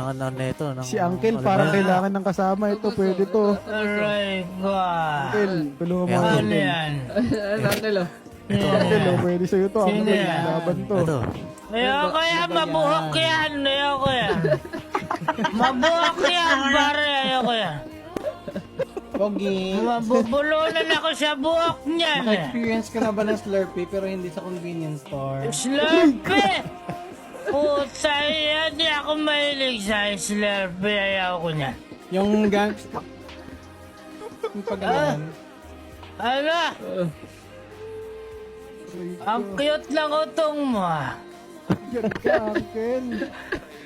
kailangan na neto. Si Uncle parang kailangan ng kasama. Ito, pwede to. Aray ko. Uncle, tulungan mo Yan. ako. Ano yan? Uncle, oh. Uncle, pwede sa'yo to. Sino Uncle, yan? laban to. Ito. Ayoko yan, mabuhok yan. Ayoko yan. Mabuhok yan, pare. Ayoko yan. Pogi. Mabubulunan ako sa buhok niyan. Naka-experience ka na ba ng Slurpee pero hindi sa convenience store? Slurpee! Puta yan, di ako mahilig sa Slurpee. Ayaw ko niyan. Yung gangsta. Yung pag-alan. Ano? Ang cute lang utong mo. Yan ka, Uncle.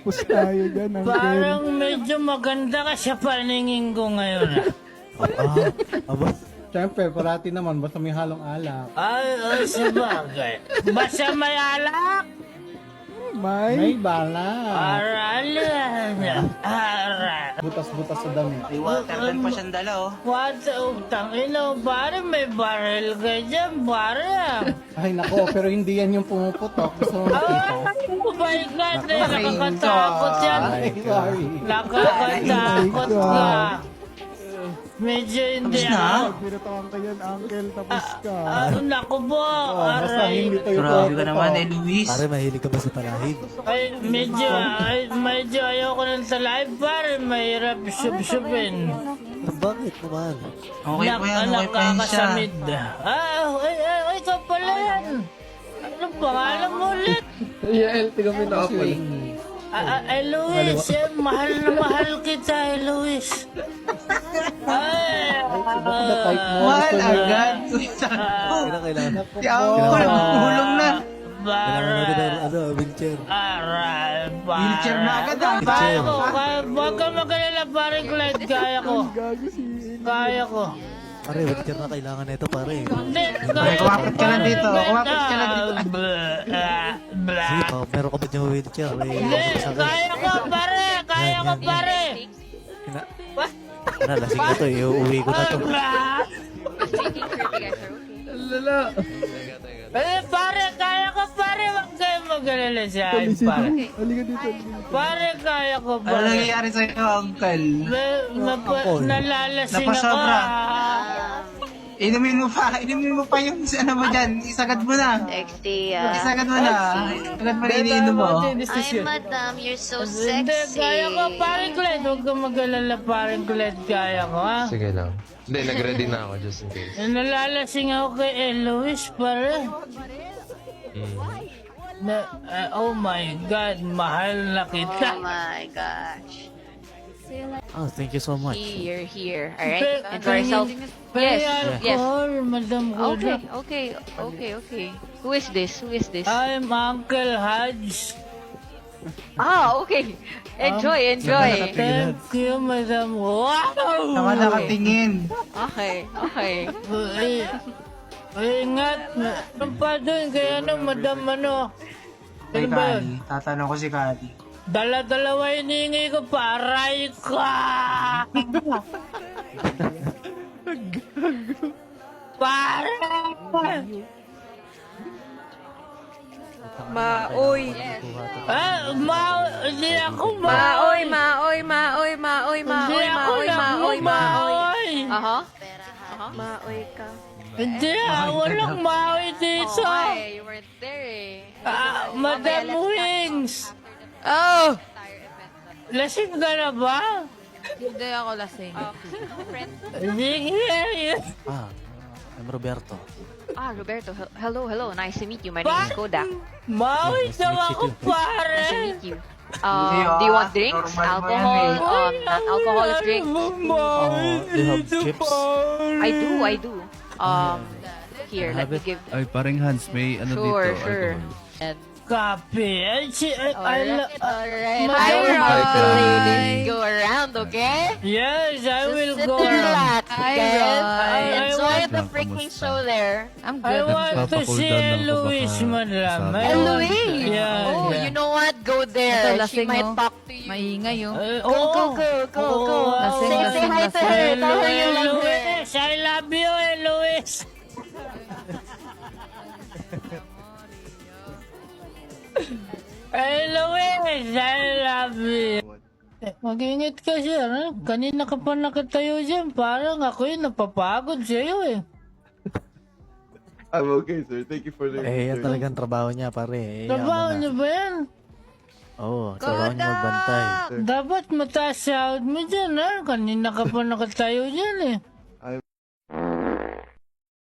Pus tayo dyan, Uncle. Parang medyo maganda ka sa paningin ko ngayon. Aba. Siyempre, parati naman, basta may halong alak. Ay, sabagay. Basta may alak. May. May bala. Aralan. Aral. Butas-butas sa damit. May water gun pa siyang dala, oh. What? Utang ino, pare, may barrel ka dyan, pare. Ay nako, pero hindi yan yung pumuputok. Gusto mo makita? Oh my God, nakakatakot yan. Ay, sorry. Nakakatakot ka. Medyo hindi ako. Pinatawan ka yan, Uncle. Tapos ka. Naku po, Basta aray. hindi to yung Grabe ka pumuputok. naman, eh, Luis. Pare, mahilig ka ba sa talahib? Ay, medyo ayoko ng talay, pare. Mahirap sub-subin. Bakit naman? Okay po yan, okay pa yan siya. Nakakasamid. Ikaw pala yan. Anong pangalan mo ulit? Yael, tiga mo na ako. Luis, mahal na mahal kita, Luis. Ay, Type mo. Mahal Gusto niya. agad. Kailangan. Si Uncle, hulong na. Kailangan natin ng wheelchair. Aral, Wheelchair na agad, ah. Kaya ko, wag ka magalala, paring Clyde, kaya ko. Gago si... Kaya ko. Pare, wheelchair na kailangan na ito, pare. Hindi, Okay, kumapit ka lang dito. Kumapit ka lang dito. Sige, meron ka ba dyan wheelchair? Hindi, kaya ko, pare. Kaya ko, pare. Lasing na to, iuwi ko na to. Pare, kaya ko, pare. Wag kayo magalala sa akin, pare. Halika dito. Pare, kaya ko, Ano pare. nangyayari sa'yo, Uncle? Nalalasing ako. Napasobra. Inumin mo pa yung ano mo dyan. Isagad mo na. Sexy, Isagad mo na. Isagad mo na iniinom mo. Ay, madam, you're so Hindi, sexy. kaya ko, paring Clyde. Huwag ka magalala, paring Clyde. Kaya ko, ha? Sige lang. Hindi, nag-ready na ako just in case. Nalalasing ako kay Eloise, pare. Oh my God, mahal na kita. Oh my gosh. Oh, thank you so much. Here. Alright, enjoy yourself. Yes, Yes. Madam Okay, Goda. okay. Who is this? I'm Uncle Hodge. Okay. Enjoy. Thank you, Madam. Wow! Naman nakatingin. Okay. Ingat. Ano pa doon? Kaya Madam Kay Ano ba yun? Kali. Tatanong ko si Kali. Dala-dalawa hinihingi ko, paray ka! Paray! Maoy. Hindi ako Maoy. Hindi ako maoy. Aha. Maoy ka. Hindi, walang maoy dito. You weren't there Madam Wings. Oh! Lasing ka na ba? Hindi ako lasing. Hindi nga. I'm Roberto. Roberto. Hello. Nice to meet you. My name is Kodak. Maoy daw ako, Nice to pare. meet you. Do you want drinks? Normal mo yan Alcohol? Non-alcoholic drinks? Do you have chips? I do. Here, let me give. Ay, parang Hans, may ano Sure. alcohol. Kape. Alright. Hi, Ladies, go around, okay? Yes, I will Sit go. and relax, Hi, okay? Roy. Enjoy I the want- freaking show there. I'm I want to Nagpapacool see down ako Luis, baka madam. sabi. I want- Louise! Yeah, Oh, yeah. you know what? Go there. She might talk to you. Maingay oh. Go. Lasing, Say hi to her. Hey, Tell her you love her. Luis, I love you, Luis. Hey, Luis, I love you. Mag-ingat ka, sir. Kanina ka pa nakatayo dyan. Parang ako yung napapagod sa'yo eh. I'm okay, sir. Thank you for the Eh, yan talagang trabaho niya, pare. Eh, Trabaho niyo ba yan? Oo, trabaho niya magbantay. Dapat mataas sahod mo dyan, ha? Kanina ka pa nakatayo dyan eh.